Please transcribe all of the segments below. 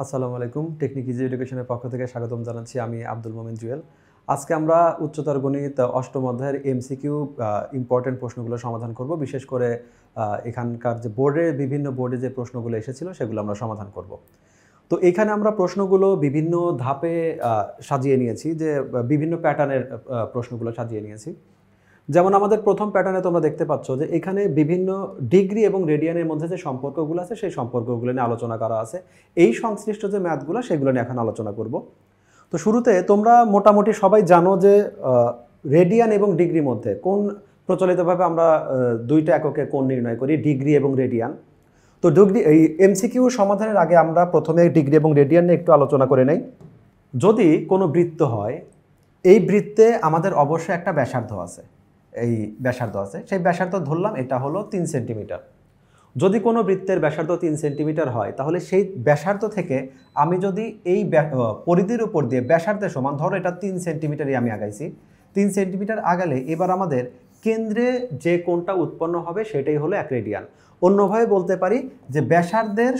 আসসালামু আলাইকুম। Technique easy এডুকেশনের পক্ষ থেকে স্বাগতম জানাচ্ছি। আমি আব্দুল মোমিন জুয়েল। আজকে আমরা উচ্চতর গণিত অষ্টম অধ্যায়ের এমসিকিউ ইম্পর্টেন্ট প্রশ্নগুলো সমাধান করব। বিশেষ করে এখানকার যে বিভিন্ন বোর্ডে যে প্রশ্নগুলো এসেছিল সেগুলো আমরা সমাধান করব। তো এখানে আমরা প্রশ্নগুলো বিভিন্ন ধাপে সাজিয়ে নিয়েছি, যে বিভিন্ন প্যাটার্নের প্রশ্নগুলো সাজিয়ে নিয়েছি। যেমন আমাদের প্রথম প্যাটার্নে তোমরা দেখতে পাচ্ছ যে এখানে বিভিন্ন ডিগ্রি এবং রেডিয়ানের মধ্যে যে সম্পর্কগুলো আছে সেই সম্পর্কগুলো নিয়ে আলোচনা করা আছে। এই সংশ্লিষ্ট যে ম্যাথগুলো সেগুলো নিয়ে এখন আলোচনা করব। তো শুরুতে তোমরা মোটামুটি সবাই জানো যে রেডিয়ান এবং ডিগ্রির মধ্যে কোন প্রচলিতভাবে আমরা দুইটা এককে কোণ নির্ণয় করি, ডিগ্রি এবং রেডিয়ান। তো ডিগ্রি এই এমসিকিউ সমাধানের আগে আমরা প্রথমে ডিগ্রি এবং রেডিয়ান নিয়ে একটু আলোচনা করে নেই। যদি কোনো বৃত্ত হয়, এই বৃত্তে আমাদের অবশ্যই একটা ব্যাসার্ধ আছে, সেই ব্যাসার্ধ ধরলাম এটা হলো 3 সেন্টিমিটার। যদি কোনো বৃত্তের ব্যাসার্ধ 3 সেন্টিমিটার হয়, তাহলে সেই ব্যাসার্ধ থেকে আমি যদি এই পরিধির উপর দিয়ে ব্যাসার্ধের সমান, ধরো এটা 3 সেন্টিমিটারই আমি আগাইছি, 3 সেন্টিমিটার আগালে এবার আমাদের কেন্দ্রে যে কোণটা উৎপন্ন হবে সেটাই হলো 1 রেডিয়ান। অন্যভাবে বলতে পারি যে ব্যাসার্ধের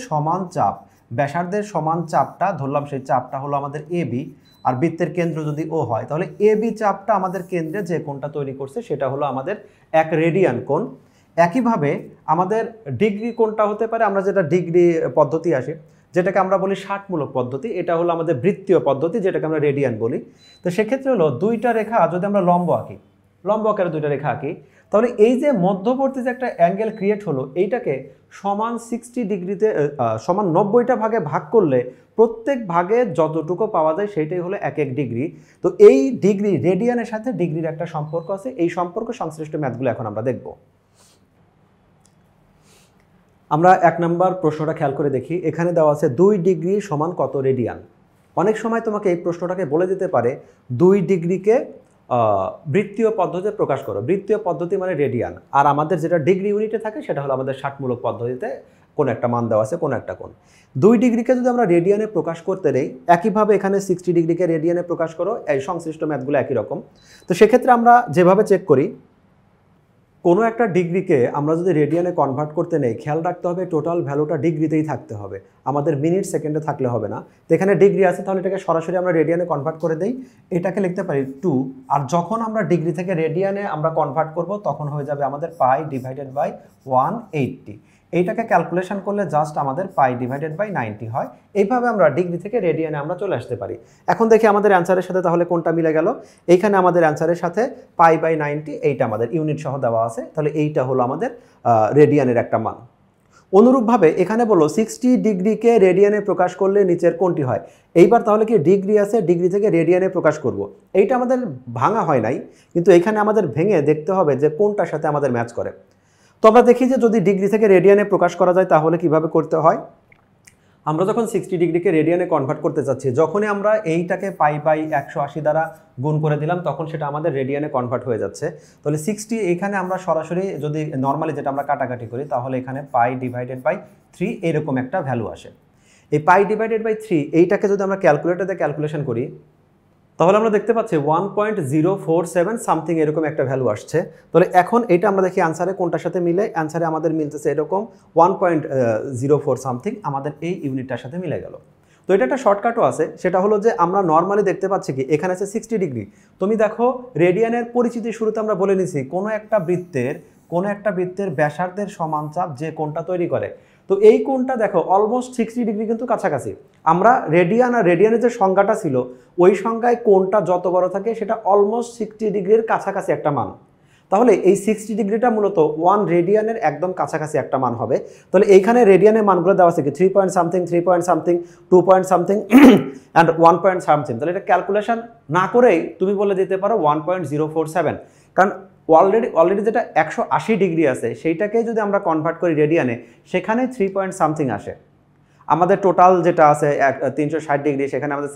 সমান চাপটা ধরলাম, সেই চাপটা হলো আমাদের এবি, আর বৃত্তের কেন্দ্র যদি ও হয় তাহলে এবি চাপটা আমাদের কেন্দ্রে যে কোণটা তৈরি করছে সেটা হলো আমাদের 1 রেডিয়ান কোণ। একইভাবে আমাদের ডিগ্রি কোণটা হতে পারে, আমরা যেটা ডিগ্রি পদ্ধতি আসে যেটাকে আমরা বলি ষাটমূলক পদ্ধতি, এটা হলো আমাদের বৃত্তীয় পদ্ধতি যেটাকে আমরা রেডিয়ান বলি। তো সেক্ষেত্রে হলো দুইটা রেখা যদি আমরা লম্ব আকারে দুইটা রেখা আঁকি, তাহলে এই যে মধ্যবর্তী যে একটা অ্যাঙ্গেল ক্রিয়েট হলো, এইটাকে সমান 60 ডিগ্রিতে সমান 90টা ভাগে ভাগ করলে প্রত্যেক ভাগে যতটুকু পাওয়া যায় সেইটাই হলো 1 ডিগ্রি। তো এই ডিগ্রি রেডিয়ানের সাথে ডিগ্রির একটা সম্পর্ক আছে, এই সম্পর্ক সংশ্লিষ্ট ম্যাথগুলো এখন আমরা দেখব। আমরা 1 নম্বর প্রশ্নটা খেয়াল করে দেখি। এখানে দেওয়া আছে 2 ডিগ্রি সমান কত রেডিয়ান। অনেক সময় তোমাকে এই প্রশ্নটাকে বলে দিতে পারে 2 ডিগ্রিকে বৃত্তীয় পদ্ধতিতে প্রকাশ করো। বৃত্তীয় পদ্ধতি মানে রেডিয়ান, আর আমাদের যেটা ডিগ্রি ইউনিটে থাকে সেটা হলো আমাদের ষাটমূলক পদ্ধতিতে কোনো একটা মান দেওয়া আছে, কোনো একটা কোণ। 2 ডিগ্রিকে যদি আমরা রেডিয়ানে প্রকাশ করতে নেই, একইভাবে এখানে 60 ডিগ্রিকে রেডিয়ানে প্রকাশ করো, এই সংশ্লিষ্ট ম্যাথগুলো একই রকম। তো সেক্ষেত্রে আমরা যেভাবে চেক করি, কোনো একটা ডিগ্রিকে আমরা যদি রেডিয়ানে কনভার্ট করতে নেই, খেয়াল রাখতে হবে টোটাল ভ্যালুটা ডিগ্রিতেই থাকতে হবে, আমাদের মিনিট সেকেন্ডে থাকলে হবে না। তো এখানে ডিগ্রি আছে, তাহলে এটাকে সরাসরি আমরা রেডিয়ানে কনভার্ট করে দেই, এটাকে লিখতে পারি 2। আর যখন আমরা ডিগ্রি থেকে রেডিয়ানে আমরা কনভার্ট করব তখন হয়ে যাবে আমাদের পাই ডিভাইডেড বাই 180। এইটাকে ক্যালকুলেশন করলে জাস্ট আমাদের পাই ডিভাইডেড বাই 90 হয়। এইভাবে আমরা ডিগ্রি থেকে রেডিয়ানে আমরা চলে আসতে পারি। এখন দেখি আমাদের অ্যান্সারের সাথে তাহলে কোনটা মিলে গেল। এইখানে আমাদের অ্যান্সারের সাথে পাই বাই 90 এইটা আমাদের ইউনিট সহ দেওয়া আছে, তাহলে এইটা হলো আমাদের রেডিয়ানের একটা মান। অনুরূপভাবে এখানে বললো 60 ডিগ্রিকে রেডিয়ানে প্রকাশ করলে নিচের কোনটি হয়। এইবার তাহলে কি ডিগ্রি আছে, ডিগ্রি থেকে রেডিয়ানে প্রকাশ করব। এইটা আমাদের ভাঙা হয় নাই, কিন্তু এইখানে আমাদের ভেঙে দেখতে হবে যে কোনটার সাথে আমাদের ম্যাচ করে। তো আমরা দেখি যে যদি ডিগ্রি থেকে রেডিয়ানে প্রকাশ করা যায় তাহলে কিভাবে করতে হয়। আমরা যখন 60 ডিগ্রিকে রেডিয়ানে কনভার্ট করতে চাচ্ছি, যখনই আমরা এইটাকে পাই বাই 180 দ্বারা গুণ করে দিলাম তখন সেটা আমাদের রেডিয়ানে কনভার্ট হয়ে যাচ্ছে। তাহলে 60 এখানে আমরা সরাসরি যদি নর্মালি যেটা আমরা কাটাকাটি করি, তাহলে এখানে পাই ডিভাইডেড বাই 3 এরকম একটা ভ্যালু আসে। এই পাই ডিভাইডেড বাই 3 এইটাকে যদি আমরা ক্যালকুলেটরে ক্যালকুলেশন করি, তাহলে আমরা দেখতে পাচ্ছি 1.047 সামথিং এরকম একটা ভ্যালু আসছে। তাহলে এখন এটা আমরা দেখি অ্যান্সারে কোনটার সাথে মিলে। অ্যান্সারে আমাদের মিলতেছে এরকম 1.04 সামথিং, আমাদের এই ইউনিটটার সাথে মিলে গেল। তো এটা একটা শর্টকাটও আছে, সেটা হলো যে আমরা নর্মালি দেখতে পাচ্ছি কি এখানে আছে 60 ডিগ্রি। তুমি দেখো রেডিয়ানের পরিচিতি শুরুতে আমরা বলে নিছি কোনো একটা বৃত্তের ব্যাসার্ধের সমান চাপ যে কোণটা তৈরি করে। তো এই কোণটা দেখো অলমোস্ট 60 ডিগ্রি কিন্তু কাছাকাছি। আমরা রেডিয়ান আর রেডিয়ানের যে সংজ্ঞাটা ছিল ওই সংজ্ঞায় কোণটা যত বড় থাকে সেটা অলমোস্ট 60 ডিগ্রির কাছাকাছি একটা মান। তাহলে এই 60 ডিগ্রিটা মূলত 1 রেডিয়ানের একদম কাছাকাছি একটা মান হবে। তাহলে এইখানে রেডিয়ানের মানগুলো দেওয়া আছে কি 3 point something, 3 point something, 2 point something and 1 point something. তাহলে এটা ক্যালকুলেশন না করেই তুমি বলে দিতে পারো 1.047, কারণ অলরেডি যেটা 180 ডিগ্রি আছে সেইটাকে যদি আমরা কনভার্ট করি রেডিয়ানে, সেখানে 3 পয়েন্ট সামথিং আসে। আমাদের টোটাল যেটা আছে 360 ডিগ্রি, সেখানে আমাদের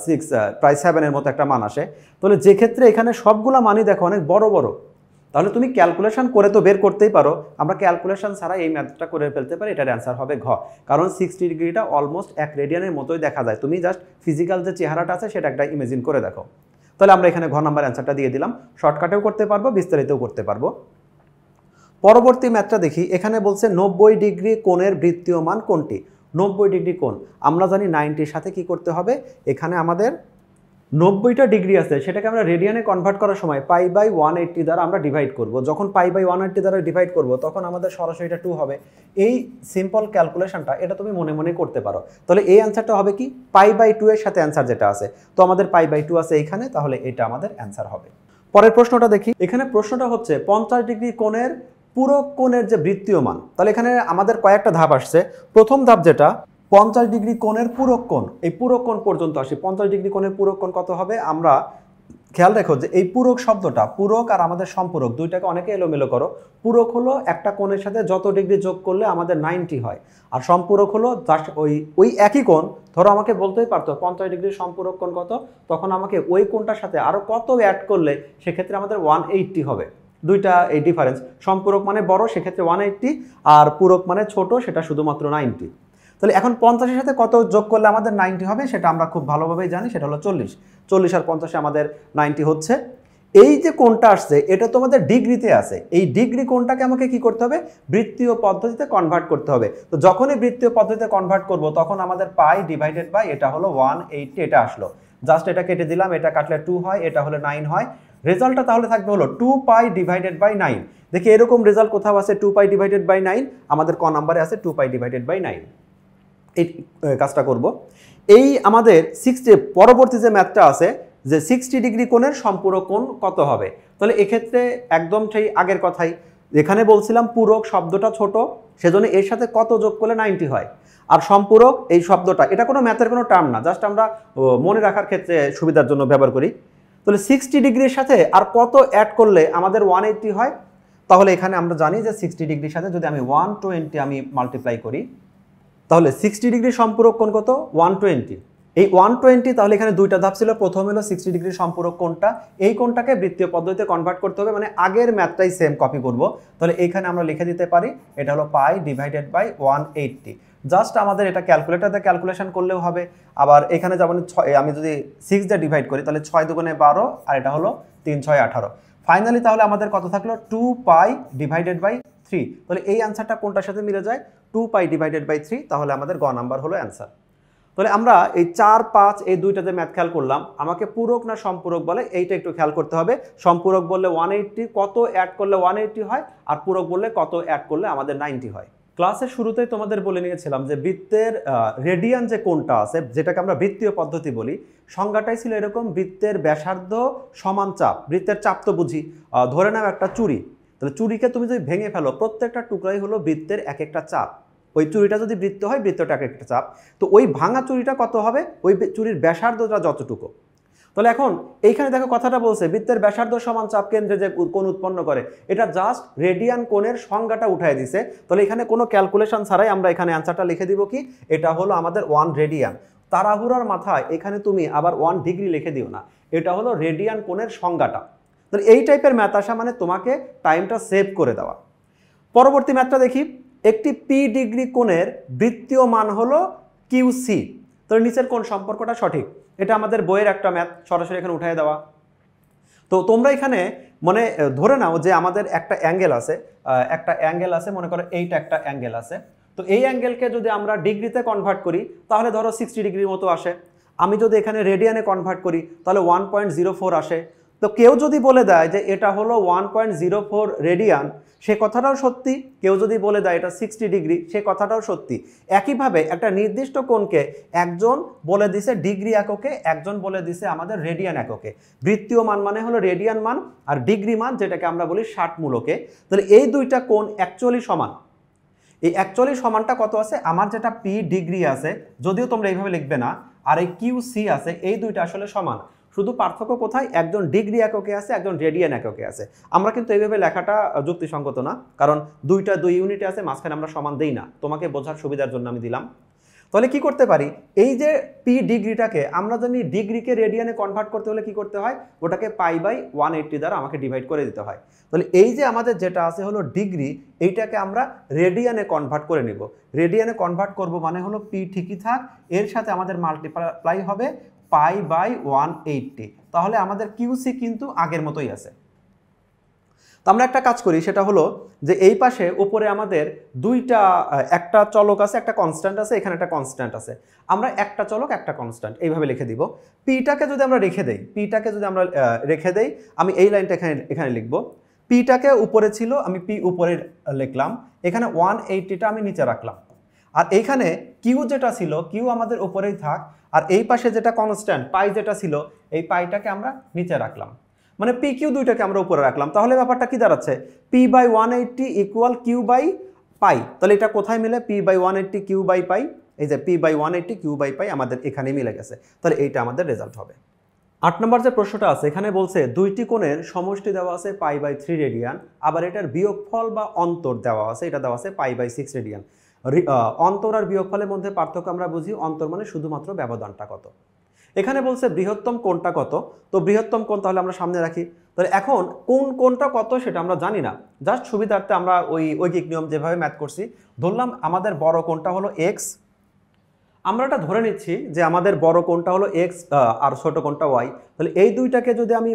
6 প্রায় 7-এর মতো একটা মান আসে। তাহলে যে ক্ষেত্রে এখানে সবগুলো মানই দেখো অনেক বড় বড়, তাহলে তুমি ক্যালকুলেশন করে তো বের করতেই পারো। আমরা ক্যালকুলেশন ছাড়া এই ম্যাথটা করে ফেলতে পারি, এটার অ্যান্সার হবে ঘ। কারণ 60 ডিগ্রিটা অলমোস্ট 1 রেডিয়ানের মতোই দেখা যায়, তুমি জাস্ট ফিজিক্যাল যে চেহারাটা আছে সেটা একটা ইমেজিন করে দেখো। তাহলে আমরা এখানে ঘ নাম্বার অ্যান্সারটা দিয়ে দিলাম। শর্টকাটেও করতে পারবো, বিস্তারিতও করতে পারবো। পরবর্তী ম্যাথটা দেখি। এখানে বলছে 90 ডিগ্রি কোণের বৃত্তীয় মান কোনটি। 90 ডিগ্রি কোণ। আমরা জানি 90-র সাথে কি করতে হবে, এখানে আমাদের 90টা ডিগ্রি আছে, সেটাকে আমরা রেডিয়ানে কনভার্ট করার সময় π/180 দ্বারা আমরা ডিভাইড করব। যখন π/180 দ্বারা ডিভাইড করব তখন আমাদের সরাসরি এটা 2 হবে। এই সিম্পল ক্যালকুলেশনটা এটা তুমি মনে মনে করতে পারো। তাহলে এই অ্যান্সারটা হবে কি, π/2 এর সাথে অ্যান্সার যেটা আছে, তো আমাদের π/2 আছে এইখানে, তাহলে এটা আমাদের অ্যান্সার হবে। পরের প্রশ্নটা দেখি। এখানে প্রশ্নটা হচ্ছে 50 ডিগ্রি কোণের পূরক কোণের যে বৃত্তীয় মান। তাহলে এখানে আমাদের কয়েকটা ধাপ আসছে। প্রথম ধাপ যেটা 50 ডিগ্রি কোণের পূরক কোণ, এই পূরক কোণ পর্যন্ত আসি। 50 ডিগ্রি কোণের পূরক কোণ কত হবে, আমরা খেয়াল রেখো যে এই পূরক শব্দটা, পূরক আর আমাদের সম্পূরক দুইটাকে অনেকে এলোমেলো করো। পূরক হলো একটা কোণের সাথে যত ডিগ্রি যোগ করলে আমাদের 90 হয়, আর সম্পূরক হলো জাস্ট ওই একই কোণ। ধরো আমাকে বলতেই পারতো 50 ডিগ্রির সম্পূরক কোণ কত, তখন আমাকে ওই কোণটার সাথে আরো কত অ্যাড করলে সেক্ষেত্রে আমাদের 180 হবে। দুইটা এই ডিফারেন্স, সম্পূরক মানে বড় সেক্ষেত্রে 180, আর পূরক মানে ছোট সেটা শুধুমাত্র 90। তাহলে এখন 50-এর সাথে কত যোগ করলে আমাদের 90 হবে, সেটা আমরা খুব ভালোভাবেই জানি, সেটা হলো 40। 40 আর 50-এ আমাদের 90 হচ্ছে। এই যে কোণটা আসছে এটা তো আমাদের ডিগ্রিতে আছে, এই ডিগ্রি কোণটাকে আমাকে কি করতে হবে, বৃত্তীয় পদ্ধতিতে কনভার্ট করতে হবে। তো যখনই বৃত্তীয় পদ্ধতিতে কনভার্ট করব তখন আমাদের π/, এটা হলো 180, এটা আসলো। জাস্ট এটা কেটে দিলাম, এটা কাটলে 2 হয়, এটা হলে 9 হয়। রেজাল্টটা তাহলে থাকবে হলো 2π/9। দেখি এরকম রেজাল্ট কোথাও আছে 2π/9, আমাদের ক নাম্বারে আছে 2π/9। এই কাজটা করব। এই আমাদের পরবর্তী যে ম্যাথটা আছে যে 60 ডিগ্রি কোণের সম্পূরক কোণ কত হবে। তাহলে এক্ষেত্রে একদম সেই আগের কথাই, এখানে বলছিলাম পূরক শব্দটা ছোট, সেজন্য এর সাথে কত যোগ করলে 90 হয়। আর সম্পূরক এই শব্দটা, এটা কোনো ম্যাথের কোনো টার্ম না, জাস্ট আমরা মনে রাখার ক্ষেত্রে সুবিধার জন্য ব্যবহার করি। তাহলে 60 ডিগ্রির সাথে আর কত অ্যাড করলে আমাদের 180 হয়। তাহলে এখানে আমরা জানি যে 60 ডিগ্রির সাথে যদি আমি 120 আমি মাল্টিপ্লাই করি, তাহলে 60 ডিগ্রি সম্পূরক কোণ কত, 120। এই 120, তাহলে এখানে দুইটা ধাপ ছিল। প্রথম হলো 60 ডিগ্রি সম্পূরক কোণটা, এই কোণটাকে বৃত্তীয় পদ্ধতিতে কনভার্ট করতে হবে, মানে আগের ম্যাথটাই সেম কপি করব। তাহলে এইখানে আমরা লিখে দিতে পারি এটা হলো π/180। জাস্ট আমাদের এটা ক্যালকুলেটরতে ক্যালকুলেশন করলেও হবে। আবার এখানে যেমন আমি যদি 6 দিয়ে ডিভাইড করি তাহলে 6 দুগুণে 12, আর এটা হলো 3 6 18। ফাইনালি তাহলে আমাদের কত থাকলো, 2π/3। তাহলে এই অ্যান্সারটা কোনটার সাথে মিলে যায়, 2π/3। তাহলে আমাদের গ নাম্বার হলো অ্যান্সার। তাহলে আমরা এই 4 5 এই দুইটা যে ম্যাথ খেয়াল করলাম, আমাকে পূরক না সম্পূরক বলে এইটা একটু খেয়াল করতে হবে। সম্পূরক বললে 180, কত অ্যাড করলে 180 হয়, আর পূরক বললে কত অ্যাড করলে আমাদের 90 হয়। ক্লাসের শুরুতেই তোমাদের বলে নিয়েছিলাম যে বৃত্তের রেডিয়ান যে কোণটা আছে, যেটাকে আমরা বৃত্তীয় পদ্ধতি বলি, সংজ্ঞাটাই ছিল এরকম, বৃত্তের ব্যাসার্ধ সমান চাপ। বৃত্তের চাপ তো বুঝি, ধরে নাও একটা চুড়ি, তাহলে চুড়িকে তুমি যদি ভেঙে ফেলো প্রত্যেকটা টুকরাই হলো বৃত্তের এক একটা চাপ। ওই চুড়িটা যদি বৃত্ত হয়, বৃত্তটা এক একটা চাপ, তো ওই ভাঙা চুড়িটা কত হবে, ওই চুড়ির ব্যাসার্ধটা যতটুকু। তাহলে এখন এইখানে দেখো কথাটা বলছে বৃত্তের ব্যাসার্ধ সমান চাপ কেন্দ্রে যে কোণ উৎপন্ন করে, এটা জাস্ট রেডিয়ান কোণের সংজ্ঞাটা উঠাই দিছে। তাহলে এখানে কোনো ক্যালকুলেশন ছাড়াই আমরা এখানে অ্যান্সারটা লিখে দিব কি, এটা হলো আমাদের 1 রেডিয়ান। তাড়াহুড়ার মাথায় এখানে তুমি আবার 1 ডিগ্রি লিখে দিও না, এটা হলো রেডিয়ান কোণের সংজ্ঞাটা। তাহলে এই টাইপের ম্যাথ আসা মানে তোমাকে টাইমটা সেভ করে দেওয়া। পরবর্তী ম্যাথটা দেখি। একটি পি ডিগ্রি কোণের বৃত্তীয় মান হলো কিউসি। তাহলে নিচের কোন সম্পর্কটা সঠিক, এটা আমাদের বইয়ের একটা ম্যাথ, সরাসরি এখানে উঠাই দেওয়া। তো তোমরা এখানে মানে ধরে নাও যে আমাদের একটা অ্যাঙ্গেল আছে, মনে করো এইটা একটা অ্যাঙ্গেল আছে। তো এই অ্যাঙ্গেলকে যদি আমরা ডিগ্রিতে কনভার্ট করি তাহলে ধরো 60 ডিগ্রির মতো আসে। আমি যদি এখানে রেডিয়ানে কনভার্ট করি তাহলে 1.04 আসে। তো কেউ যদি বলে দেয় যে এটা হলো 1.04 রেডিয়ান, সে কথাটাও সত্যি। কেউ যদি বলে দেয় এটা 60 ডিগ্রি, সে কথাটাও সত্যি। একইভাবে একটা নির্দিষ্ট কোণকে একজন বলে দিছে ডিগ্রি এককে, একজন বলে দিছে আমাদের রেডিয়ান এককে। বৃত্তীয় মান মানে হলো রেডিয়ান মান, আর ডিগ্রি মান যেটাকে আমরা বলি 60 মূলকে। তাহলে এই দুইটা কোণ অ্যাকচুয়ালি সমান। এই অ্যাকচুয়ালি সমানটা কত আছে, আমার যেটা পি ডিগ্রি আছে, যদিও তোমরা এইভাবে লিখবে না, আর এই কিউ সি আছে, এই দুইটা আসলে সমান। শুধু পার্থক্য কোথায়, একজন ডিগ্রি এককে আছে, একজন রেডিয়ান এককে আছে। আমরা কিন্তু এইভাবে লেখাটা যুক্তিসঙ্গত না, কারণ দুইটা 2 ইউনিটে আছে, মাঝখানে আমরা সমান দেই না, তোমাকে বোঝার সুবিধার জন্য আমি দিলাম। তাহলে কি করতে পারি, এই যে পি ডিগ্রিটাকে আমরা জানি ডিগ্রিকে রেডিয়ানে কনভার্ট করতে হলে কি করতে হয়, ওটাকে π/180 দ্বারা আমাকে ডিভাইড করে দিতে হয়। তাহলে এই যে আমাদের যেটা আছে হলো ডিগ্রি, এইটাকে আমরা রেডিয়ানে কনভার্ট করে নিব। রেডিয়ানে কনভার্ট করব মানে হলো পি ঠিকই থাক, এর সাথে আমাদের মাল্টিপ্লাই হবে π/180। তাহলে আমাদের কিউসি কিন্তু আগের মতোই আছে। তো আমরা একটা কাজ করি, সেটা হলো যে এই পাশে উপরে আমাদের দুইটা একটা চলক আছে, একটা কনস্ট্যান্ট আছে, এখানে একটা কনস্ট্যান্ট আছে। আমরা একটা চলক একটা কনস্ট্যান্ট এইভাবে লিখে দিব। পিটাকে যদি আমরা রেখে দেই, আমি এই লাইনটা এখানে লিখব। পিটাকে উপরে ছিল, আমি পি উপরে লিখলাম, এখানে 180টা আমি নিচে রাখলাম। আর এইখানে কিউ যেটা ছিল, কিউ আমাদের উপরেই থাক, আর এই পাশে যেটা কনস্ট্যান্ট পাই যেটা ছিল, এই পাইটাকে আমরা নিচে রাখলাম। মানে পি কিউ দুইটাকে আমরা উপরে রাখলাম। তাহলে ব্যাপারটা কি দাঁড়াচ্ছে, P by 180 equal Q by pi. তাহলে এটা কোথায় মিলে, P by 180 Q by pi, এই যে P by 180 Q by pi আমাদের এখানে মিলে গেছে। তাহলে এইটা আমাদের রেজাল্ট হবে। 8 নম্বর যে প্রশ্নটা আছে এখানে বলছে দুইটি কোণের সমষ্টি দেওয়া আছে পাই বাই 3 রেডিয়ান, আবার এটার বিয়োগফল বা অন্তর দেওয়া আছে, এটা দেওয়া আছে পাই বাই 6 রেডিয়ান। অন্তর আর বিয়োগফলের মধ্যে পার্থক্য আমরা বুঝি, অন্তর মানে শুধুমাত্র ব্যবধানটা কত। এখানে বলছে বৃহত্তম কোণটা কত, তো বৃহত্তম কোণ তাহলে আমরা সামনে রাখি। তাহলে এখন কোন কোণটা কত সেটা আমরা জানি না, জাস্ট সুবিধার্থে আমরা ওই ঐকিক নিয়ম যেভাবে ম্যাথ করছি, ধরলাম আমাদের বড় কোণটা হলো এক্স। আমরা এটা ধরে নিচ্ছি যে আমাদের বড় কোণটা হলো এক্স আর ছোট কোণটা ওয়াই। তাহলে এই দুইটাকে যদি আমি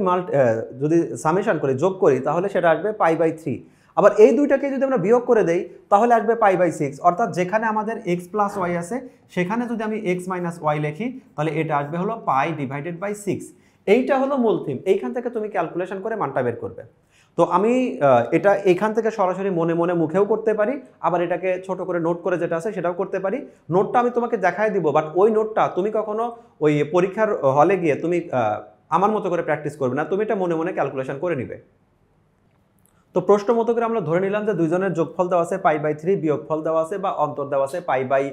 যদি সামেশন করি, যোগ করি, তাহলে সেটা আসবে পাই বাই 3। আবার এই দুইটাকে যদি আমরা বিয়োগ করে দেই তাহলে আসবে পাই বাই 6। অর্থাৎ যেখানে আমাদের এক্স প্লাস ওয়াই আছে সেখানে যদি আমি এক্স মাইনাস ওয়াই লিখি তাহলে এটা আসবে হলো পাই ডিভাইডেড বাই 6। এইটা হলো মূল থিম। এইখান থেকে তুমি ক্যালকুলেশন করে মানটা বের করবে। তো আমি এটা এখান থেকে সরাসরি মনে মনে মুখেও করতে পারি, আবার এটাকে ছোট করে নোট করে যেটা আছে সেটাও করতে পারি। নোটটা আমি তোমাকে দেখাই দিব, বাট ওই নোটটা তুমি কখনো ওই পরীক্ষার হলে গিয়ে তুমি আমার মতো করে প্র্যাকটিস করবে না, তুমি এটা মনে মনে ক্যালকুলেশন করে নিবে। তো প্রশ্ন মতো করে আমরা ধরে নিলাম যে দুইজনের যোগফল দেওয়া আছে পাই বাই 3, বিয়োগফল দেওয়া আছে বা অন্তর দেওয়া আছে পাই বাই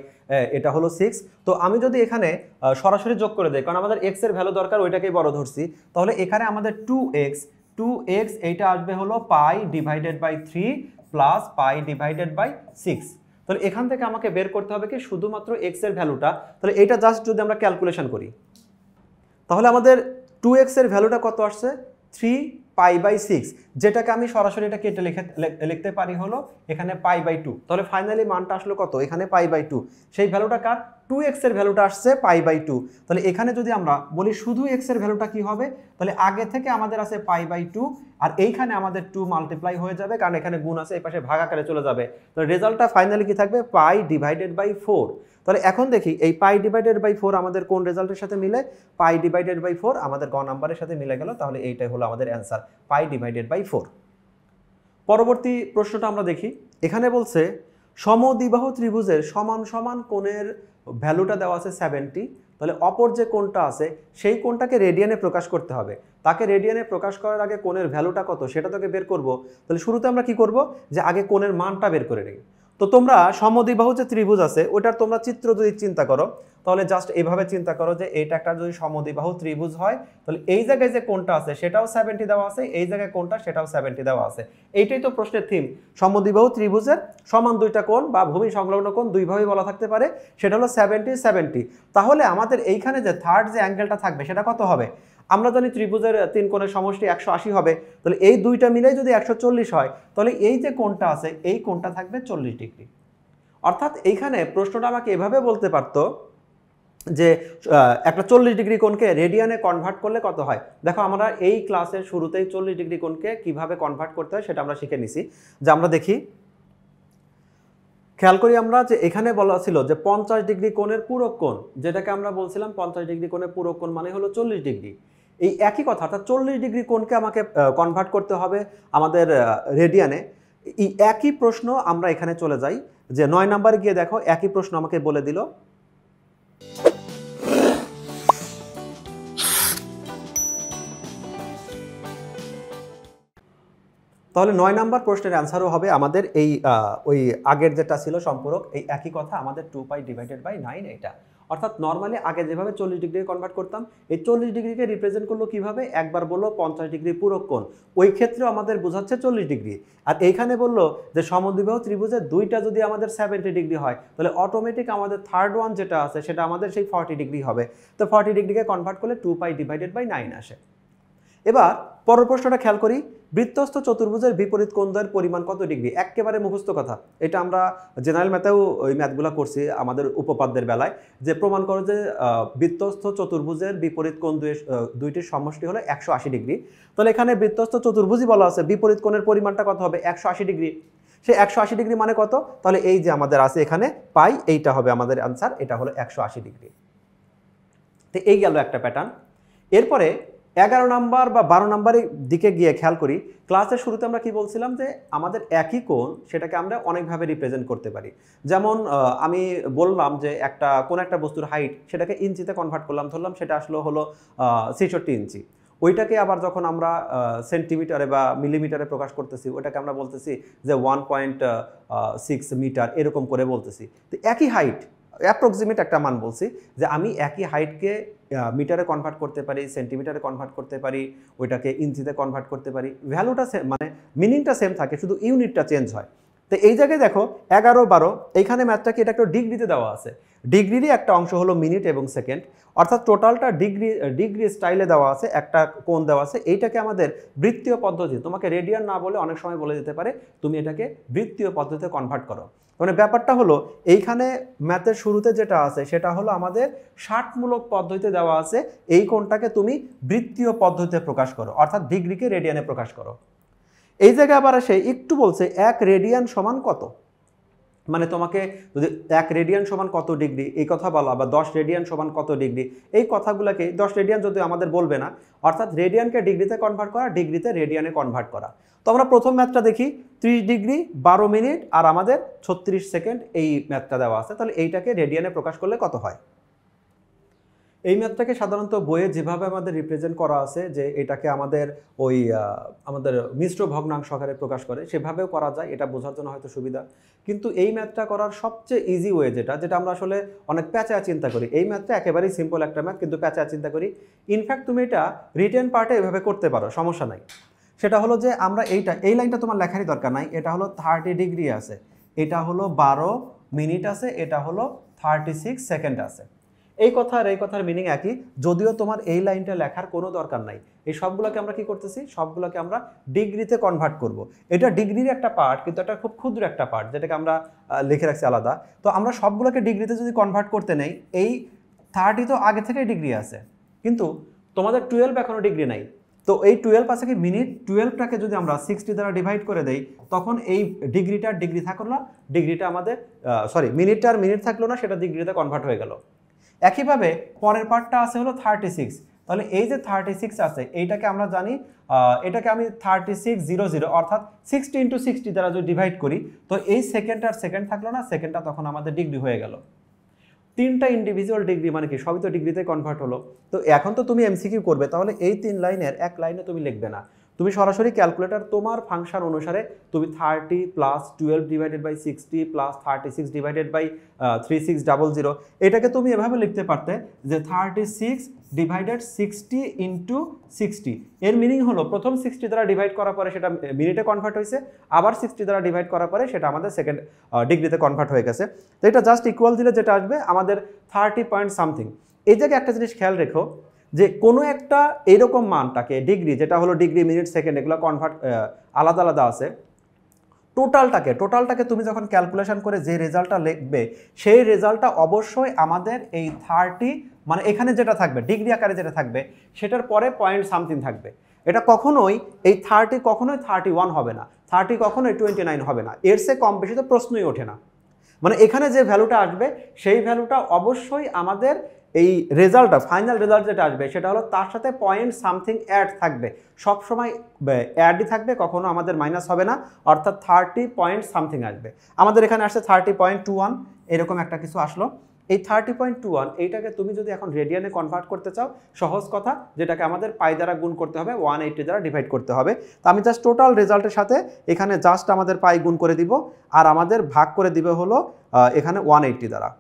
এটা হলো 6। তো আমি যদি এখানে সরাসরি যোগ করে দেই, কারণ আমাদের এক্স এর ভ্যালু দরকার, ওইটাকেই বড় ধরছি, তাহলে এখানে আমাদের 2x এইটা আসবে হলো pi divided by 3 plus pi divided by 6। তাহলে এখান থেকে আমাকে বের করতে হবে কি শুধুমাত্র x এর ভ্যালুটা। তাহলে এইটা জাস্ট যদি আমরা ক্যালকুলেশন করি তাহলে আমাদের 2x এর ভ্যালুটা কত আসছে, 3 পাই বাই 6, যেটাকে আমি সরাসরি এটা কেটে লিখতে পারি হলো এখানে পাই বাই 2। তাহলে ফাইনালি মানটা আসলো কত, এখানে পাই বাই 2। সেই ভ্যালুটা কার, 2x এর ভ্যালুটা আসছে পাই বাই 2। তাহলে এখানে যদি আমরা বলি শুধু x এর ভ্যালুটা কি হবে, তাহলে আগে থেকে আমাদের আছে পাই বাই 2, আর এইখানে আমাদের 2 মাল্টিপ্লাই হয়ে যাবে, কারণ এখানে গুণ আছে, এই পাশে ভাগ আকারে চলে যাবে। তাহলে রেজাল্টটা ফাইনালি কি থাকবে, পাই ডিভাইডেড বাই 4। তাহলে এখন দেখি এই পাই ডিভাইডেড বাই 4 আমাদের কোন রেজাল্টের সাথে মিলে, পাই ডিভাইডেড বাই 4 আমাদের গ নাম্বারের সাথে মিলে গেল। তাহলে এইটাই হলো আমাদের অ্যান্সার, পাই ডিভাইডেড বাই 4। পরবর্তী প্রশ্নটা আমরা দেখি। এখানে বলছে সমদ্বিবাহু ত্রিভুজের সমান সমান কোণের ভ্যালুটা দেওয়া আছে 70। তাহলে অপর যে কোণটা আছে সেই কোণটাকে রেডিয়ানে প্রকাশ করতে হবে। তাকে রেডিয়ানে প্রকাশ করার আগে কোণের ভ্যালুটা কত সেটা তোকে বের করব। তাহলে শুরুতে আমরা কি করব, যে আগে কোণের মানটা বের করে নিই। তো তোমরা সমদ্বিবাহু যে ত্রিভুজ আছে ওটার তোমরা চিত্র যদি চিন্তা করো, তাহলে জাস্ট এইভাবে চিন্তা করো যে এইটা একটা যদি সমদ্বিবাহু ত্রিভুজ হয়, তাহলে এই জায়গায় যে কোণটা আছে সেটাও 70 দেওয়া আছে, এই জায়গায় কোণটা সেটাও 70 দেওয়া আছে। এইটাই তো প্রশ্নের থিম, সমদ্বিবাহু ত্রিভুজের সমান দুইটা কোণ বা ভূমি সংলগ্ন কোণ দুইভাবেই বলা থাকতে পারে, সেটা হলো 70-70। তাহলে আমাদের এইখানে যে থার্ড যে অ্যাঙ্গেলটা থাকবে সেটা কত হবে, আমরা জানি ত্রিভুজের তিন কোণের সমষ্টি 180 হবে। তাহলে এই দুইটা মিলে যদি 140 হয়, তাহলে এই যে কোণটা আছে এই কোণটা থাকবে 40 ডিগ্রি। অর্থাৎ এইখানে প্রশ্নটা আমাকে এভাবে বলতে পারতো যে একটা 40 ডিগ্রি কোণকে রেডিয়ানে কনভার্ট করলে কত হয়। দেখো আমরা এই ক্লাসের শুরুতেই 40 ডিগ্রি কোণকে কিভাবে কনভার্ট করতে হয় সেটা আমরা শিখে নিছি। যে আমরা দেখি, খেয়াল করি আমরা যে এখানে বলা ছিল যে 50 ডিগ্রি কোণের পূরক কোণ, যেটাকে আমরা বলছিলাম 50 ডিগ্রি কোণের পূরক কোণ মানে হলো 40 ডিগ্রি। এই একই কথা, অর্থাৎ 40 ডিগ্রি কোণকে আমাকে কনভার্ট করতে হবে আমাদের রেডিয়ানে। এই একই প্রশ্ন আমরা এখানে চলে যাই, যে 9 নম্বরে গিয়ে দেখো একই প্রশ্ন আমাকে বলে দিল। তাহলে 9 নম্বর প্রশ্নের অ্যান্সারও হবে আমাদের এই ওই আগের যেটা ছিল সম্পূরক, এই একই কথা আমাদের 2 পাই ডিভাইডেড বাই 9 এটা। অর্থাৎ নর্মালি আগে যেভাবে 40 ডিগ্রি কনভার্ট করতাম, এই 40 ডিগ্রিকে রিপ্রেজেন্ট করলো কিভাবে, একবার বললো 50 ডিগ্রি পূরক কোণ, ওই ক্ষেত্রেও আমাদের বোঝাচ্ছে 40 ডিগ্রি। আর এইখানে বললো যে সমদ্বিবাহু ত্রিভুজের দুইটা যদি আমাদের 70 ডিগ্রি হয়, তাহলে অটোমেটিক আমাদের থার্ড ওয়ান যেটা আছে সেটা আমাদের সেই 40 ডিগ্রি হবে। তো 40 ডিগ্রিকে কনভার্ট করলে 2 পাই ডিভাইডেড বাই 9 আসে। এবার পরের প্রশ্নটা খেয়াল করি, বৃত্তস্থ চতুর্ভুজের বিপরীত কোণদ্বয়ের পরিমাণ কত ডিগ্রি? একেবারে মুখস্থ কথা, এটা আমরা জেনারেল ম্যাথেও ওই ম্যাথগুলো করছি আমাদের উপপাদ্যের বেলায়, যে প্রমাণ করো যে বৃত্তস্থ চতুর্ভুজের বিপরীত কোণ দুইটির সমষ্টি হলো 180 ডিগ্রি। তাহলে এখানে বৃত্তস্থ চতুর্ভুজই বলা আছে, বিপরীত কোণের পরিমাণটা কত হবে? 180 ডিগ্রি। সেই 180 ডিগ্রি মানে কত? তাহলে এই যে আমাদের আছে এখানে পাই, এইটা হবে আমাদের আনসার, এটা হলো 180 ডিগ্রি। তো এই গেল একটা প্যাটার্ন। এরপরে 11 নাম্বার বা 12 নাম্বারের দিকে গিয়ে খেয়াল করি, ক্লাসের শুরুতে আমরা কি বলছিলাম যে আমাদের একই কোণ সেটাকে আমরা অনেকভাবে রিপ্রেজেন্ট করতে পারি। যেমন আমি বললাম যে কোন একটা বস্তুর হাইট সেটাকে ইঞ্চিতে কনভার্ট করলাম, ধরলাম সেটা আসলে হলো 66 ইঞ্চি। ওইটাকে আবার যখন আমরা সেন্টিমিটারে বা মিলিমিটারে প্রকাশ করতেছি, ওটাকে আমরা বলতেছি যে 1.6 মিটার, এরকম করে বলতেছি। তো একই হাইট, অ্যাপ্রক্সিমেট একটা মান বলছি, যে আমি একই হাইটকে মিটারে কনভার্ট করতে পারি, সেন্টিমিটারে কনভার্ট করতে পারি, ওইটাকে ইঞ্চিতে কনভার্ট করতে পারি, ভ্যালুটা সেম, মানে মিনিংটা সেম থাকে, শুধু ইউনিটটা চেঞ্জ হয়। তো এই জায়গায় দেখো 11, 12, এইখানে ম্যাথটাকে এটা একটা ডিগ্রিতে দেওয়া আছে, ডিগ্রিরই একটা অংশ হলো মিনিট এবং সেকেন্ড, অর্থাৎ টোটালটা ডিগ্রি স্টাইলে দেওয়া আছে, একটা কোণ দেওয়া আছে। এইটাকে আমাদের বৃত্তীয় পদ্ধতি, তোমাকে রেডিয়ান না বলে অনেক সময় বলে দিতে পারে, তুমি এটাকে বৃত্তীয় পদ্ধতিতে কনভার্ট করো। মানে ব্যাপারটা হলো এইখানে ম্যাথের শুরুতে যেটা আছে সেটা হলো আমাদের ষাটমূলক পদ্ধতিতে দেওয়া আছে, এই কোণটাকে তুমি বৃত্তীয় পদ্ধতিতে প্রকাশ করো, অর্থাৎ ডিগ্রিকে রেডিয়ানে প্রকাশ করো। এই জায়গায় আবার সে একটু বলছে 1 রেডিয়ান সমান কত, মানে তোমাকে যদি 1 রেডিয়ান সমান কত ডিগ্রি এই কথা বলা, বা 10 রেডিয়ান সমান কত ডিগ্রি, এই কথাগুলোকে 10 রেডিয়ান যদি আমাদের বলবে না, অর্থাৎ রেডিয়ানকে ডিগ্রিতে কনভার্ট করা, ডিগ্রিতে রেডিয়ানে কনভার্ট করা। তো আমরা প্রথম ম্যাথটা দেখি, 30 ডিগ্রি 12 মিনিট আর আমাদের 36 সেকেন্ড, এই ম্যাথটা দেওয়া আছে। তাহলে এইটাকে রেডিয়ানে প্রকাশ করলে কত হয়? এই ম্যাথটাকে সাধারণত বইয়ে যেভাবে আমাদের রিপ্রেজেন্ট করা আছে, যে এটাকে আমাদের আমাদের মিশ্র ভগ্নাংশ আকারে প্রকাশ করে, সেভাবেও করা যায়, এটা বোঝার জন্য হয়তো সুবিধা। কিন্তু এই ম্যাথটা করার সবচেয়ে ইজি ওয়ে যেটা আমরা আসলে অনেক প্যাঁচা চিন্তা করি, এই ম্যাথটা একেবারেই সিম্পল একটা ম্যাথ, কিন্তু প্যাঁচা চিন্তা করি। ইনফ্যাক্ট তুমি এটা রিটেন পার্টে এভাবে করতে পারো, সমস্যা নাই। সেটা হলো যে আমরা এই লাইনটা তোমার লেখারই দরকার নাই, এটা হলো 30 ডিগ্রি আছে, এটা হলো 12 মিনিট আছে, এটা হলো 36 সেকেন্ড আছে। এই কথার মিনিং একই, যদিও তোমার এই লাইনটা লেখার কোনো দরকার নাই। এই সবগুলোকে আমরা কি করতেছি, সবগুলোকে আমরা ডিগ্রিতে কনভার্ট করব। এটা ডিগ্রির একটা পার্ট, কিন্তু এটা খুব ক্ষুদ্র একটা পার্ট, যেটাকে আমরা লিখে রাখছি আলাদা। তো আমরা সবগুলোকে ডিগ্রিতে যদি কনভার্ট করতে নেই, এই 30 তো আগে থেকেই ডিগ্রি আছে, কিন্তু তোমাদের 12 এখনো ডিগ্রি নাই। তো এই 12 আছে কি মিনিট, 12টাকে যদি আমরা 60 দ্বারা ডিভাইড করে দেই, তখন এই ডিগ্রিটার ডিগ্রি থাকলো না, ডিগ্রিটা আমাদের মিনিটটার মিনিট থাকলো না, সেটা ডিগ্রিতে কনভার্ট হয়ে গেল। একইভাবে পরের পার্টটা আছে হলো 36। তাহলে এই যে 36 আছে, এইটাকে আমরা জানি, এটাকে আমি 3600 অর্থাৎ 60 × 60 দ্বারা যদি ডিভাইড করি, তো এই সেকেন্ড আর সেকেন্ড থাকলো না, সেকেন্ডটা তখন আমাদের ডিগ্রি হয়ে গেল। তিনটা ইন্ডিভিজুয়াল ডিগ্রি, মানে কি সবই তো ডিগ্রিতে কনভার্ট হলো। তো এখন তো তুমি এমসিকিউ করবে, তাহলে এই 3 লাইনের এক লাইনে তুমি লিখবে না, তুমি সরাসরি ক্যালকুলেটর তোমার ফাংশন অনুসারে তুমি 30 + 12 / 60 + 36 / 3600, এটাকে তুমি এভাবে লিখতে পারতে যে 36 / 60 × 60। এর মিনিং হলো প্রথম 60 দ্বারা ডিভাইড করার পরে সেটা মিনিটে কনভার্ট হয়েছে, আবার 60 দ্বারা ডিভাইড করার পরে সেটা আমাদের সেকেন্ড ডিগ্রিতে কনভার্ট হয়ে গেছে। তো এটা জাস্ট ইকুয়াল দিলে যেটা আসবে আমাদের 30 পয়েন্ট সামথিং। এই জায়গায় একটা জিনিস খেয়াল রেখো, যে কোনো একটা এরকম মানটাকে ডিগ্রি, যেটা হলো ডিগ্রি, মিনিট, সেকেন্ড, এগুলো কনভার্ট আলাদা আলাদা আছে, টোটালটাকে তুমি যখন ক্যালকুলেশন করে যে রেজাল্টটা লিখবে, সেই রেজাল্টটা অবশ্যই আমাদের এই 30, মানে এখানে যেটা থাকবে ডিগ্রি আকারে যেটা থাকবে, সেটার পরে পয়েন্ট সামথিং থাকবে। এটা কখনোই এই 30 কখনোই 31 হবে না, 30 কখনোই 29 হবে না, এর চেয়ে কম বেশি তো প্রশ্নই ওঠে না। মানে এখানে যে ভ্যালুটা আসবে, সেই ভ্যালুটা অবশ্যই আমাদের এই রেজাল্টটা, ফাইনাল রেজাল্ট যেটা আসবে, সেটা হলো তার সাথে পয়েন্ট সামথিং অ্যাড থাকবে, সবসময় অ্যাডই থাকবে, কখনো আমাদের মাইনাস হবে না, অর্থাৎ 30 পয়েন্ট সামথিং আসবে। আমাদের এখানে আসছে 30.21, এরকম একটা কিছু আসলো। এই 30.21 এইটাকে তুমি যদি এখন রেডিয়ানে কনভার্ট করতে চাও, সহজ কথা, যেটাকে আমাদের পাই দ্বারা গুণ করতে হবে, 180 দ্বারা ডিভাইড করতে হবে। তো আমি জাস্ট টোটাল রেজাল্টের সাথে এখানে জাস্ট আমাদের পাই গুণ করে দিব, আর আমাদের ভাগ করে দিবে হলো এখানে 180 দ্বারা।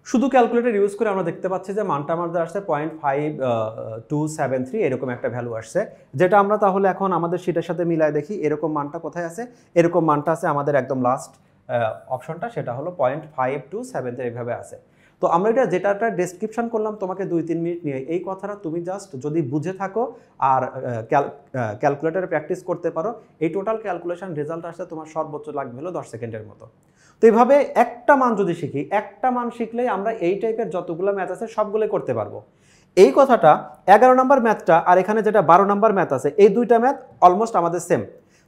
শুধু ক্যালকুলেটর ইউজ করে আমরা দেখতে পাচ্ছি যে মানটা আমাদের আসছে 0.5273, এরকম একটা ভ্যালু আসছে, যেটা আমরা তাহলে এখন আমাদের শীটের সাথে মিলায় দেখি এরকম মানটা কোথায় আছে। এরকম মানটা আছে আমাদের একদম লাস্ট অপশনটা, সেটা হলো 0.5273, এইভাবে আছে। তো তো আমরা এটা যেটা ডেসক্রিপশন করলাম তোমাকে 2-3 মিনিট নিয়ে, এই কথাটা তুমি জাস্ট যদি বুঝে থাকো আর ক্যালকুলেটারে প্র্যাকটিস করতে পারো, এই টোটাল ক্যালকুলেশন রেজাল্ট আসতে তোমার সর্বোচ্চ লাগবে হলো 10 সেকেন্ডের মতো। তো এইভাবে একটা মান যদি শিখি, একটা মান শিখলেই আমরা এই টাইপের যতগুলো ম্যাথ আছে সবগুলোই করতে পারবো। এই কথাটা 11 নম্বর ম্যাথটা আর এখানে যেটা 12 নম্বর ম্যাথ আছে, এই দুইটা ম্যাথ অলমোস্ট আমাদের সেম,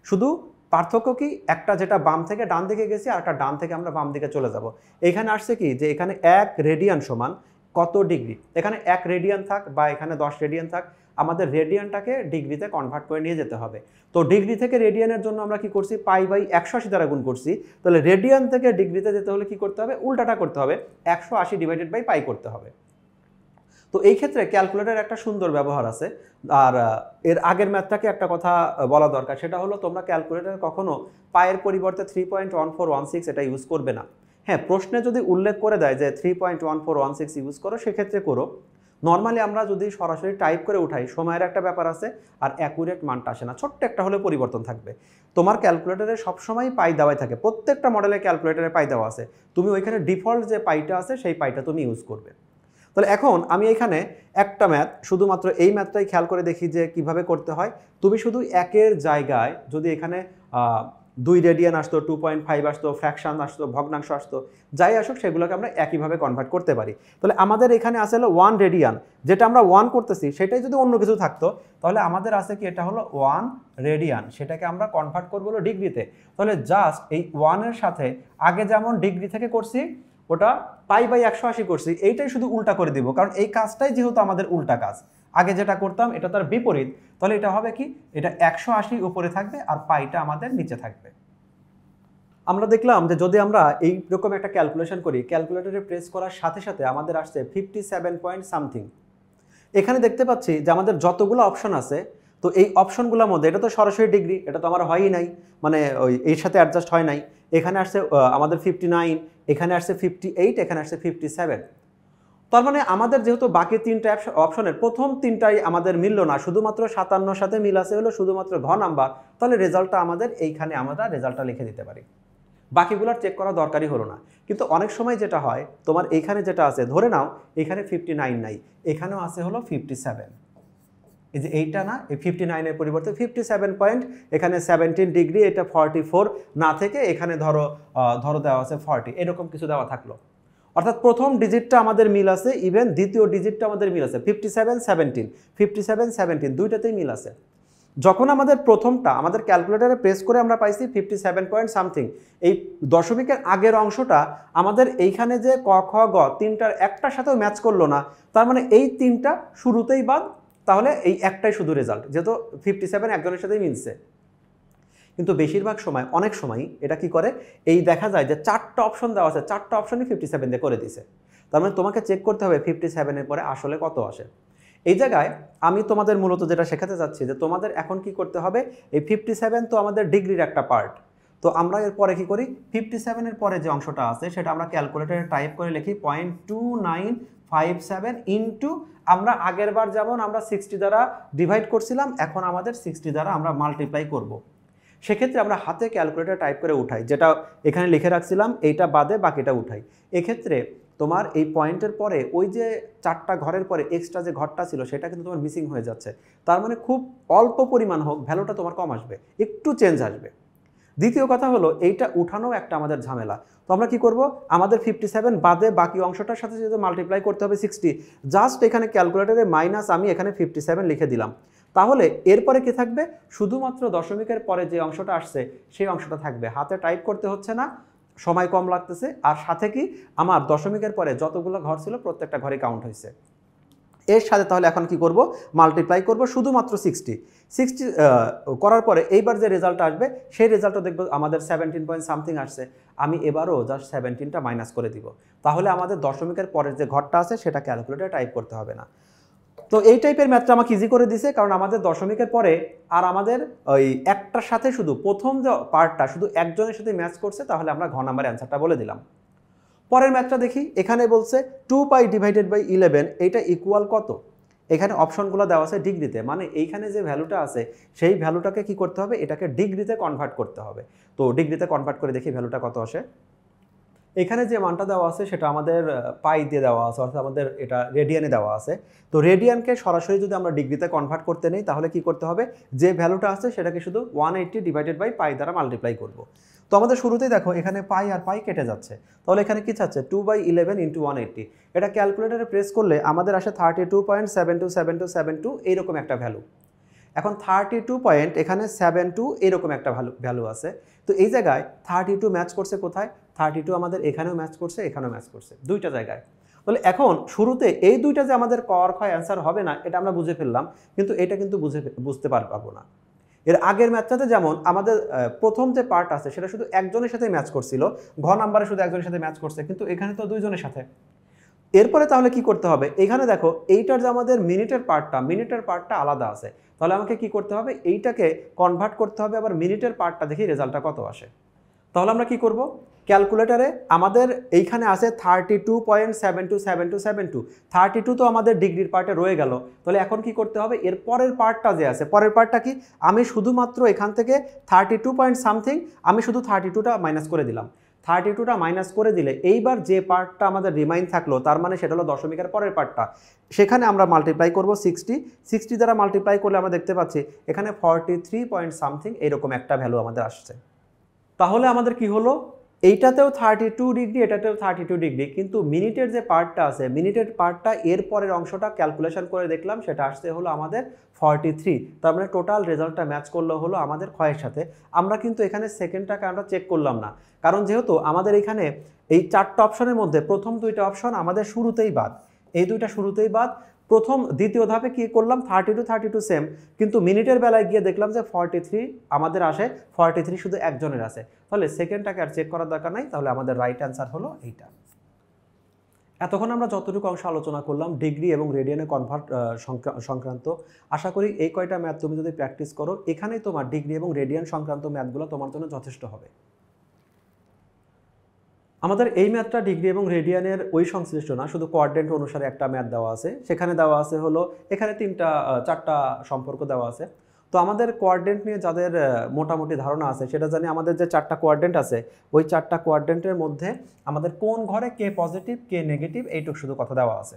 শুধু পার্থক্য কি, একটা যেটা বাম থেকে ডান দিকে গেছি আর একটা ডান থেকে আমরা বাম দিকে চলে যাব। এখানে আসছে কি যে এখানে 1 রেডিয়ান সমান কত ডিগ্রি, এখানে 1 রেডিয়ান থাক বা এখানে 10 রেডিয়ান থাক, আমাদের রেডিয়ানটাকে ডিগ্রিতে কনভার্ট করে নিয়ে যেতে হবে। তো ডিগ্রি থেকে রেডিয়ানের জন্য আমরা কি করছি, π/180 দ্বারা গুণ করছি। তাহলে রেডিয়ান থেকে ডিগ্রিতে যেতে হলে কি করতে হবে, উল্টাটা করতে হবে, 180 ডিভাইডেড বাই পাই করতে হবে। তো এই ক্ষেত্রে ক্যালকুলেটর একটা সুন্দর ব্যবহার আছে। আর এর আগের ম্যাথটাকে একটা কথা বলা দরকার, সেটা হলো তোমরা ক্যালকুলেটর কখনো পায়ের পরিবর্তে 3.1416 এটা ইউজ করবে না। হ্যাঁ, প্রশ্নে যদি উল্লেখ করে দেয় যে 3.1416 ইউজ করো, সেক্ষেত্রে করো। নর্মালি আমরা যদি সরাসরি টাইপ করে উঠাই, সময়ের একটা ব্যাপার আছে আর অ্যাকুরেট মানটা আসে না, ছোট্ট একটা হলে পরিবর্তন থাকবে। তোমার ক্যালকুলেটরে সবসময় পাই দেওয়াই থাকে, প্রত্যেকটা মডেলের ক্যালকুলেটরে পাই দেওয়া আছে, তুমি ওইখানে ডিফল্ট যে পাইটা আছে সেই পাইটা তুমি ইউজ করবে। তাহলে এখন আমি এখানে একটা ম্যাথ, শুধুমাত্র এই ম্যাথটাই খেয়াল করে দেখি যে কিভাবে করতে হয়। তুমি শুধু একের জায়গায় যদি এখানে 2 রেডিয়ান আসতো, 2.5 আসতো, ফ্র্যাকশন আসতো, ভগ্নাংশ আসতো, যাই আসুক সেগুলোকে আমরা একইভাবে কনভার্ট করতে পারি। তাহলে আমাদের এখানে আছে হলো 1 রেডিয়ান, যেটা আমরা 1 করতেছি সেটাই যদি অন্য কিছু থাকতো তাহলে আমাদের আছে কি, এটা হলো 1 রেডিয়ান, সেটাকে আমরা কনভার্ট করবো হলো ডিগ্রিতে। তাহলে জাস্ট এই 1 এর সাথে আগে যেমন ডিগ্রি থেকে করছি ওটা π/180 করছি, এইটাই শুধু উল্টা করে দিব, কারণ এই কাজটাই যেহেতু আমাদের উল্টা কাজ, আগে যেটা করতাম এটা তার বিপরীত। তাহলে এটা হবে কি, এটা 180 উপরে থাকবে আর পাইটা আমাদের নিচে থাকবে। আমরা দেখলাম যে যদি আমরা এইরকম একটা ক্যালকুলেশন করি, ক্যালকুলেটরে প্রেস করার সাথে সাথে আমাদের আসছে 57 পয়েন্ট সামথিং। এখানে দেখতে পাচ্ছি যে আমাদের যতগুলো অপশন আছে, তো এই অপশনগুলোর মধ্যে এটা তো সরাসরি ডিগ্রি, এটা তো আমার হয়ই নাই, মানে ওই এর সাথে অ্যাডজাস্ট হয় নাই। এখানে আসছে আমাদের 59, এখানে আসছে 58, এখানে আসছে 57। তার মানে আমাদের যেহেতু বাকি 3টা অপশনের প্রথম 3টাই আমাদের মিলল না, শুধুমাত্র 57 সাথে মিল আছে হলো শুধুমাত্র ঘ নাম্বার, তাহলে রেজাল্টটা আমাদের এইখানে আমরা রেজাল্টটা লিখে দিতে পারি, বাকিগুলোর চেক করা দরকারই হলো না। কিন্তু অনেক সময় যেটা হয়, তোমার এইখানে যেটা আছে, ধরে নাও এখানে 59 নাই, এখানেও আছে হলো 57, এই যে এইটা না, এই 59 এর পরিবর্তে 57 পয়েন্ট, এখানে 17 ডিগ্রি, এটা 44 না থেকে এখানে ধরো দেওয়া আছে 40, এরকম কিছু দেওয়া থাকলো। অর্থাৎ প্রথম ডিজিটটা আমাদের মিল আছে, ইভেন দ্বিতীয় ডিজিটটা আমাদের মিল আছে, 57-17 দুইটাতেই মিল আছে। যখন আমাদের প্রথমটা আমাদের ক্যালকুলেটরে প্রেস করে আমরা পাইছি 57 পয়েন্ট সামথিং, এই দশমিকের আগের অংশটা আমাদের এইখানে যে ক খ গ তিনটার একটার সাথেও ম্যাচ করলো না, তার মানে এই তিনটা শুরুতেই বাদ, তাহলে এই একটাই শুধু রেজাল্ট, যেহেতু 57 একজনের সাথেই মিলছে। কিন্তু বেশিরভাগ সময়, অনেক সময় এটা কি করে, এই দেখা যায় যে 4টা অপশন দেওয়া আছে, 4টা অপশনই 57 দিয়ে করে দিছে, তার মানে তোমাকে চেক করতে হবে 57 এর পরে আসলে কত আসে। এই জায়গায় আমি তোমাদের মূলত যেটা শেখাতে চাচ্ছি যে তোমাদের এখন কি করতে হবে, এই 57 তো আমাদের ডিগ্রির একটা পার্ট, তো আমরা এর পরে কি করি, 57 এর পরে যে অংশটা আছে সেটা আমরা ক্যালকুলেটরে টাইপ করে লিখি 0.2957 ইন্টু, আমরা আগের বার যেমন আমরা 60 দ্বারা ডিভাইড করছিলাম, এখন আমাদের 60 দ্বারা আমরা মাল্টিপ্লাই করব। সেক্ষেত্রে আমরা হাতে ক্যালকুলেটর টাইপ করে উঠাই, যেটা এখানে লিখে রাখছিলাম এইটা বাদে বাকিটা উঠাই। এক্ষেত্রে তোমার এই পয়েন্টের পরে ওই যে 4টা ঘরের পরে এক্সট্রা যে ঘরটা ছিল সেটা কিন্তু তোমার মিসিং হয়ে যাচ্ছে, তার মানে খুব অল্প পরিমাণ হোক ভ্যালুটা তোমার কম আসবে, একটু চেঞ্জ আসবে। দ্বিতীয় কথা হলো এইটা উঠানো একটা আমাদের ঝামেলা, তো আমরা কি করব, আমাদের 57 বাদে বাকি অংশটার সাথে যদি মাল্টিপ্লাই করতে হবে 60, জাস্ট এখানে ক্যালকুলেটরে মাইনাস আমি এখানে 57 লিখে দিলাম, তাহলে এরপরে কি থাকবে, শুধুমাত্র দশমিকের পরে যে অংশটা আসছে সেই অংশটা থাকবে, হাতে টাইপ করতে হচ্ছে না, সময় কম লাগতেছে, আর সাথে কি আমার দশমিকের পরে যতগুলো ঘর ছিল প্রত্যেকটা ঘরে কাউন্ট হয়েছে। এর সাথে তাহলে এখন কি করব, মাল্টিপ্লাই করব শুধুমাত্র 60 করার পরে এইবার যে রেজাল্ট আসবে সেই রেজাল্টটা দেখব আমাদের 17 পয়েন্ট সামথিং আসছে, আমি এবারও জাস্ট 17টা মাইনাস করে দিব, তাহলে আমাদের দশমিকের পরের যে ঘরটা আছে সেটা ক্যালকুলেটরে টাইপ করতে হবে না। তো এই টাইপের ম্যাথটা আমাকে ইজি করে দিছে, কারণ আমাদের দশমিকের পরে আর আমাদের ওই একটার সাথে শুধু প্রথম যে পার্টটা শুধু একজনের সাথে ম্যাচ করছে, তাহলে আমরা ঘ নাম্বার অ্যান্সারটা বলে দিলাম। পরের ম্যাথটা দেখি, এখানে বলছে 2π/11 এইটা ইকুয়াল কত, এখানে অপশনগুলো দেওয়া আছে ডিগ্রিতে, মানে এইখানে যে ভ্যালুটা আছে সেই ভ্যালুটাকে কি করতে হবে, এটাকে ডিগ্রিতে কনভার্ট করতে হবে। তো ডিগ্রিতে কনভার্ট করে দেখি ভ্যালুটা কত আসে। এখানে যে মানটা দেওয়া আছে সেটা আমাদের পাই দিয়ে দেওয়া আছে, অর্থাৎ আমাদের এটা রেডিয়ানে দেওয়া আছে। তো রেডিয়ানকে সরাসরি যদি আমরা ডিগ্রিতে কনভার্ট করতে নেই তাহলে কি করতে হবে, যে ভ্যালুটা আছে সেটাকে শুধু 180 ডিভাইডেড বাই পাই দ্বারা মাল্টিপ্লাই করব। তো আমাদের শুরুতেই দেখো এখানে পাই আর পাই কেটে যাচ্ছে, তাহলে এখানে কি চাচ্ছে 2/11 ইন্টু 180। এটা ক্যালকুলেটারে প্রেস করলে আমাদের আসে 32.727272 এইরকম একটা ভ্যালু। এখন 32 পয়েন্ট এখানে 72 এরকম একটা ভ্যালু আছে। তো এই জায়গায় 32 ম্যাচ করছে কোথায়, 32 আমাদের এখানেও ম্যাচ করছে, এখানেও ম্যাচ করছে, দুইটা জায়গায়। তাহলে এখন শুরুতে এই দুইটা যে আমাদের কর ক্ষয় অ্যান্সার হবে না এটা আমরা বুঝে ফেললাম, কিন্তু এটা কিন্তু বুঝতে পারবো না। এর আগের ম্যাচটাতে যেমন আমাদের প্রথম যে পার্ট আছে সেটা শুধু একজনের সাথে ম্যাচ করছিল, ঘ নাম্বারে শুধু একজনের সাথে ম্যাচ করছে, কিন্তু এখানে তো দুইজনের সাথে। এরপরে তাহলে কি করতে হবে, এখানে দেখো এইটার যে আমাদের মিনিটের পার্টটা আলাদা আছে, তাহলে আমাকে কি করতে হবে, এইটাকে কনভার্ট করতে হবে আবার মিনিটের পার্টটা, দেখি রেজাল্টটা কত আসে। তাহলে আমরা কি করব, ক্যালকুলেটারে আমাদের এইখানে আছে 32.727272, 32 তো আমাদের ডিগ্রির পার্টে রয়ে গেল। তাহলে এখন কি করতে হবে, এর পরের পার্টটা যে আছে, পরের পার্টটা কি, আমি শুধুমাত্র এখান থেকে 32 পয়েন্ট সামথিং আমি শুধু 32টা মাইনাস করে দিলাম। 32টা মাইনাস করে দিলে এইবার যে পার্টটা আমাদের রিমাইন থাকলো, তার মানে সেটা হলো দশমিকের পরের পার্টটা, সেখানে আমরা মাল্টিপ্লাই করব 60 দ্বারা মাল্টিপ্লাই করলে আমরা দেখতে পাচ্ছি এখানে 43 পয়েন্ট সামথিং এরকম একটা ভ্যালু আমাদের আসছে। তাহলে আমাদের কি হলো, এইটাতেও 32 ডিগ্রি, এটাতেও 32 ডিগ্রি, কিন্তু মিনিটের যে পার্টটা আছে, মিনিটের পার্টটা এর পরের অংশটা ক্যালকুলেশন করে দেখলাম সেটা আসছে হলো আমাদের 43। তার মানে টোটাল রেজাল্টটা ম্যাচ করলো হলো আমাদের ক্ষয়ের সাথে। আমরা কিন্তু এখানে সেকেন্ডটাকে আমরা চেক করলাম না, কারণ যেহেতু আমাদের এখানে এই চারটা অপশনের মধ্যে প্রথম দুইটা অপশন আমাদের শুরুতেই বাদ, এই দুইটা শুরুতেই বাদ। দ্বিতীয় ধাপে কি করলাম, 32 সেম, কিন্তু মিনিটের বেলায় গিয়ে দেখলাম যে 43 আমাদের আসে, 43 শুধু একজনের আছে। তাহলে সেকেন্ডটাকে আর চেক করার দরকার নাই, তাহলে আমাদের রাইট অ্যান্সার হলো এইটা। এতক্ষণ আমরা যতটুকু অংশ আলোচনা করলাম ডিগ্রি এবং রেডিয়ানে কনভার্ট সংক্রান্ত, আশা করি এই কয়টা ম্যাথ তুমি যদি প্র্যাকটিস করো এখানেই তোমার ডিগ্রি এবং রেডিয়ান সংক্রান্ত ম্যাথগুলো তোমার জন্য যথেষ্ট হবে। আমাদের এই ম্যাথটা ডিগ্রি এবং রেডিয়ানের ওই সংশ্লিষ্ট না, শুধু কোঅর্ডিনেট অনুসারে একটা ম্যাথ দেওয়া আছে। সেখানে দেওয়া আছে হলো এখানে চারটা সম্পর্ক দেওয়া আছে। তো আমাদের কোঅর্ডিনেট নিয়ে যাদের মোটামুটি ধারণা আছে সেটা জানি, আমাদের যে চারটা কোঅর্ডিনেট আছে ওই চারটা কোঅর্ডিনেটের মধ্যে আমাদের কোন ঘরে কে পজিটিভ কে নেগেটিভ এইটুকু শুধু কথা দেওয়া আছে।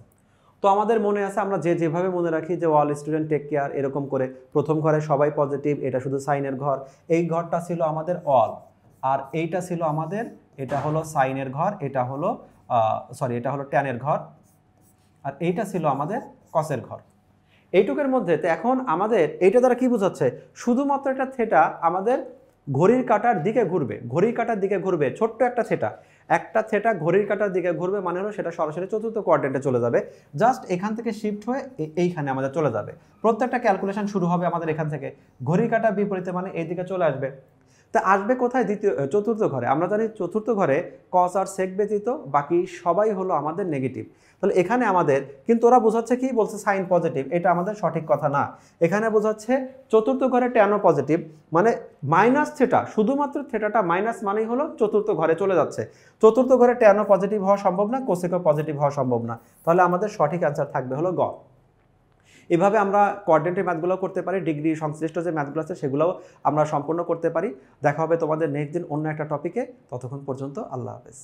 তো আমাদের মনে আছে, আমরা যেভাবে মনে রাখি যে অল স্টুডেন্ট টেক কেয়ার, এরকম করে প্রথম ঘরে সবাই পজিটিভ, এটা শুধু সাইনের ঘর, এই ঘরটা ছিল আমাদের অল, আর এইটা ছিল আমাদের, এটা হলো সাইনের ঘর, এটা হলো এটা হলো ট্যানের ঘর, আর এইটা ছিল আমাদের কসের ঘর। এইটুকের মধ্যে তো এখন আমাদের এইটা দ্বারা কি বোঝাচ্ছে, শুধুমাত্র একটা থেটা আমাদের ঘড়ির কাঁটার দিকে ঘুরবে, ছোট্ট একটা থেটা ঘড়ির কাঁটার দিকে ঘুরবে, মানে হলো সেটা সরাসরি চতুর্থ কোয়াড্রেন্টে চলে যাবে, জাস্ট এখান থেকে শিফট হয়ে এইখানে আমাদের চলে যাবে। প্রত্যেকটা ক্যালকুলেশন শুরু হবে আমাদের এখান থেকে, ঘড়ির কাঁটার বিপরীতে মানে এই দিকে চলে আসবে। তা আসবে কোথায়, চতুর্থ ঘরে। আমরা জানি চতুর্থ ঘরে কস আর সেক ব্যতীত বাকি সবাই হলো আমাদের নেগেটিভ। তাহলে এখানে আমাদের কিন্তু ওরা বোঝাচ্ছে কি, বলছে সাইন পজিটিভ, এটা আমাদের সঠিক কথা না। এখানে বোঝাচ্ছে চতুর্থ ঘরে ট্যানও পজিটিভ, মানে মাইনাস থেটা, শুধুমাত্র থেটাটা মাইনাস মানেই হলো চতুর্থ ঘরে চলে যাচ্ছে। চতুর্থ ঘরে ট্যানও পজিটিভ হওয়া সম্ভব না, কোসেকও পজিটিভ হওয়া সম্ভব না। তাহলে আমাদের সঠিক অ্যান্সার থাকবে হলো গ। এভাবে আমরা কোঅর্ডিনেটের ম্যাথগুলো করতে পারি, ডিগ্রি সংশ্লিষ্ট যে ম্যাথগুলো আছে সেগুলোও আমরা সম্পূর্ণ করতে পারি। দেখা হবে তোমাদের নেক্সট দিন অন্য একটা টপিকে, ততক্ষণ পর্যন্ত আল্লাহ হাফেজ।